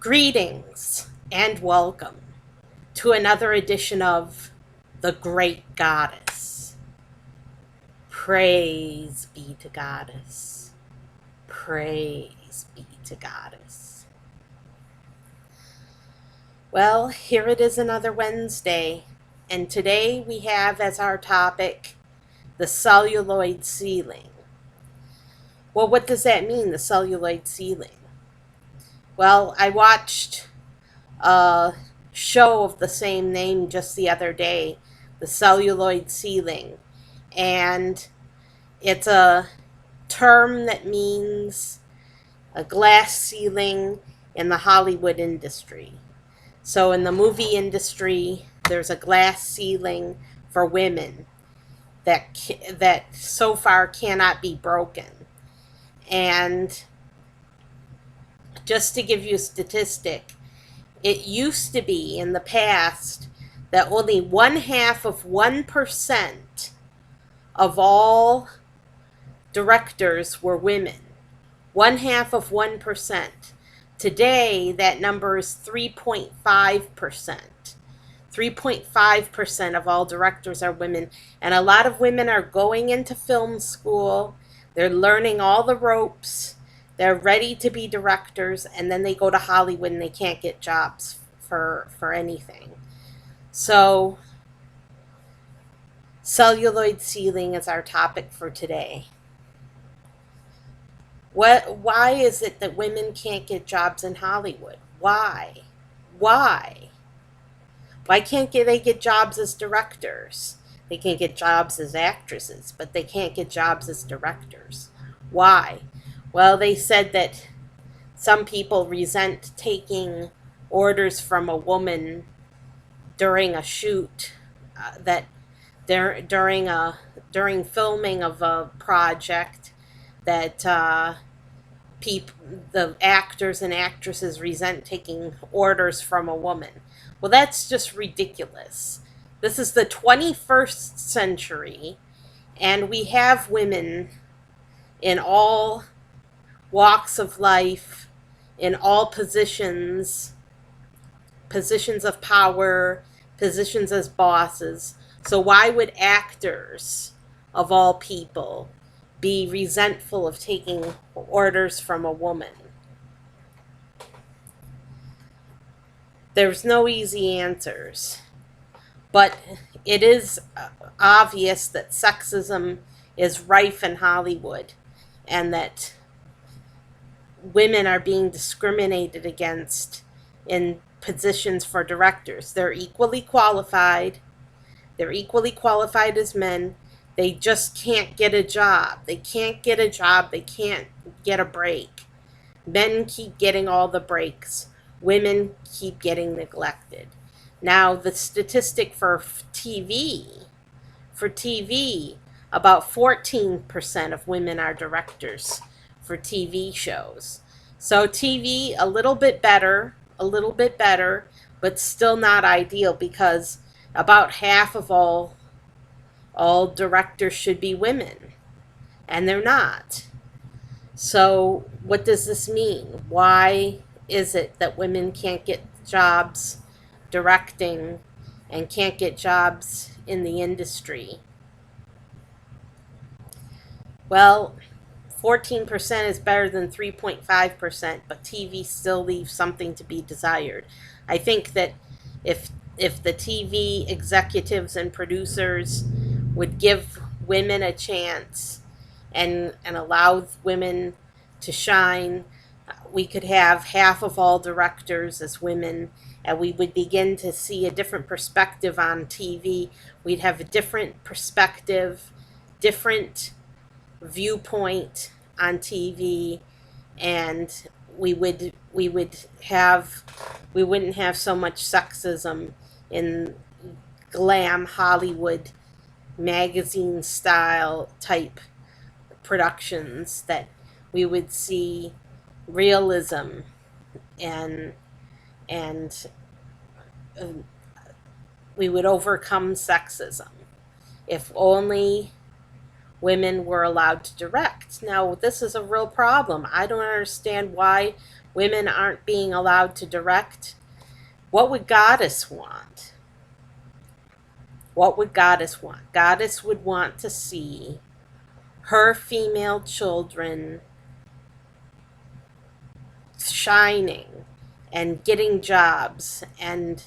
Greetings and welcome to another edition of The Great Goddess. Praise be to Goddess. Praise be to Goddess. Well, here it is another Wednesday, and today we have as our topic the celluloid ceiling. Well, what does that mean, the celluloid ceiling? Well, I watched a show of the same name just the other day, the Celluloid Ceiling, and it's a term that means a glass ceiling in the Hollywood industry. So in the movie industry, there's a glass ceiling for women that so far cannot be broken. And just to give you a statistic, it used to be in the past that only 1/2% of all directors were women. 1/2%. Today, that number is 3.5%. 3.5% of all directors are women. And a lot of women are going into film school. They're learning all the ropes. They're ready to be directors, and then they go to Hollywood and they can't get jobs for anything. So, celluloid ceiling is our topic for today. Why is it that women can't get jobs in Hollywood? Why? Why? Why can't they get jobs as directors? They can get jobs as actresses, but they can't get jobs as directors. Why? Well, they said that some people resent taking orders from a woman during a shoot, that during filming of a project, that the actors and actresses resent taking orders from a woman. Well, that's just ridiculous. This is the 21st century, and we have women in all walks of life, in all positions of power, positions as bosses. So why would actors, of all people, be resentful of taking orders from a woman? There's no easy answers, but it is obvious that sexism is rife in Hollywood, and that women are being discriminated against in positions for directors. They're equally qualified. They're equally qualified as men. They just can't get a job. They can't get a job. They can't get a break. Men keep getting all the breaks. Women keep getting neglected. Now, the statistic for TV, about 14% of women are directors for TV shows. So TV, a little bit better, but still not ideal, because about half of all directors should be women, and they're not. So what does this mean? Why is it that women can't get jobs directing and can't get jobs in the industry? Well, 14% is better than 3.5%, but TV still leaves something to be desired. I think that if the TV executives and producers would give women a chance and allow women to shine, we could have half of all directors as women, and we would begin to see a different perspective on TV. We'd have a different perspective, different viewpoint on TV, and we wouldn't have so much sexism in glam Hollywood magazine style type productions, that we would see realism and we would overcome sexism if only women were allowed to direct. Now, this is a real problem. I don't understand why women aren't being allowed to direct, what would Goddess want? What would Goddess want? Goddess would want to see her female children shining and getting jobs and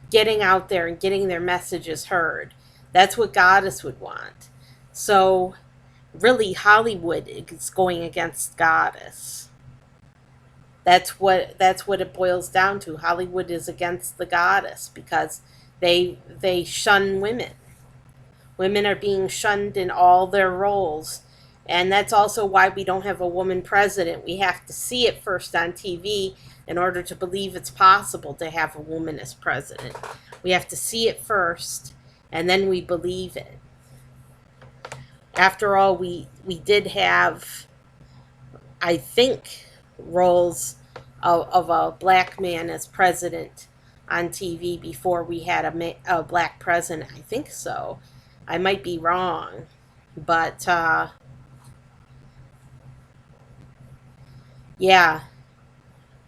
getting out there and getting their messages heard. That's what Goddess would want. So, really, Hollywood is going against Goddess. That's what it boils down to. Hollywood is against the Goddess because they shun women. Women are being shunned in all their roles. And that's also why we don't have a woman president. We have to see it first on TV in order to believe it's possible to have a woman as president. We have to see it first, and then we believe it. After all, we did have, I think, roles of a black man as president on TV before we had a black president. I think so. I might be wrong, but yeah,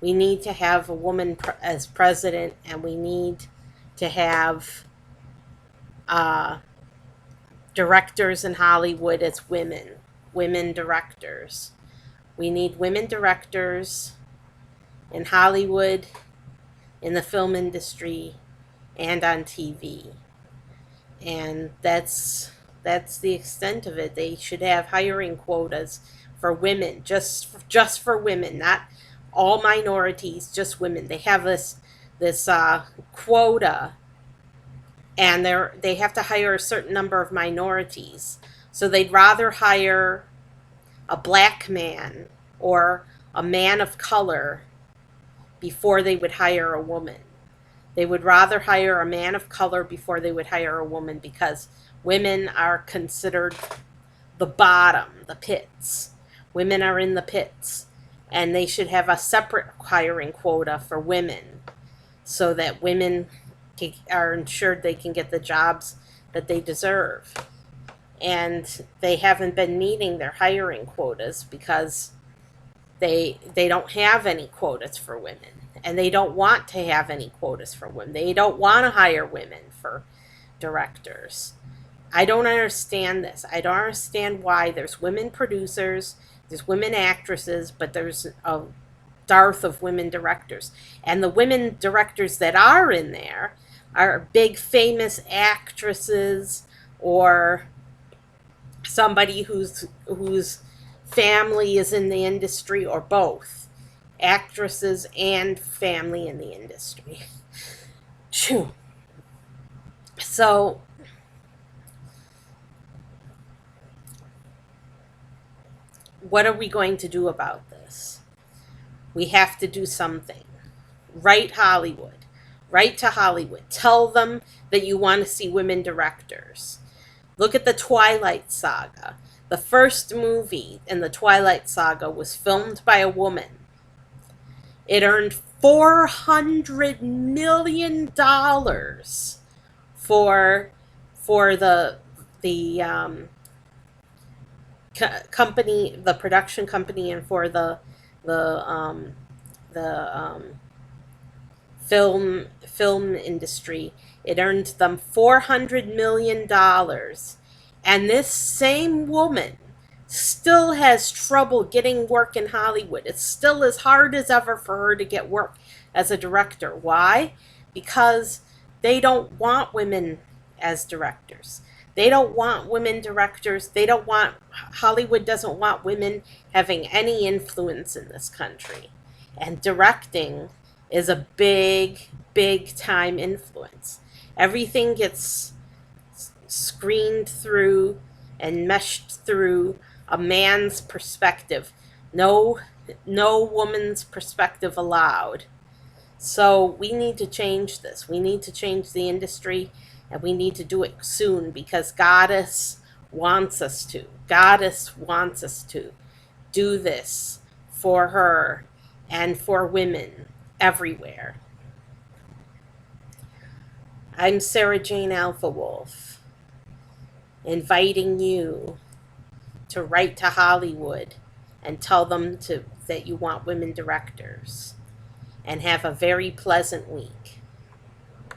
we need to have a woman as president, and we need to have directors in Hollywood as women directors. We need women directors in Hollywood, in the film industry, and on TV. And that's the extent of it. They should have hiring quotas for women, just for women, not all minorities, just women. They have this quota, and they have to hire a certain number of minorities. So they'd rather hire a black man or a man of color before they would hire a woman. They would rather hire a man of color before they would hire a woman because women are considered the bottom, the pits. Women are in the pits, and they should have a separate hiring quota for women so that women are ensured they can get the jobs that they deserve. And they haven't been meeting their hiring quotas because they don't have any quotas for women. And they don't want to have any quotas for women. They don't want to hire women for directors. I don't understand this. I don't understand why there's women producers, there's women actresses, but there's a dearth of women directors. And the women directors that are in there are big famous actresses or somebody whose family is in the industry, or both. Actresses and family in the industry. Phew. So, what are we going to do about this? We have to do something. Write Hollywood. Write to Hollywood. Tell them that you want to see women directors. Look at the Twilight Saga. The first movie in the Twilight Saga was filmed by a woman. It earned $400 million for the company, the production company, and for the film industry. It earned them $400 million, and this same woman still has trouble getting work in Hollywood. It's still as hard as ever for her to get work as a director. Why? Because they don't want women as directors. They don't want women directors. Hollywood doesn't want women having any influence in this country. And directing is a big, big time influence. Everything gets screened through and meshed through a man's perspective. No woman's perspective allowed. So we need to change this. We need to change the industry, and we need to do it soon because Goddess wants us to. Goddess wants us to do this for her and for women everywhere. I'm Sarah Jane Alpha Wolf, inviting you to write to Hollywood and tell them that you want women directors, and have a very pleasant week.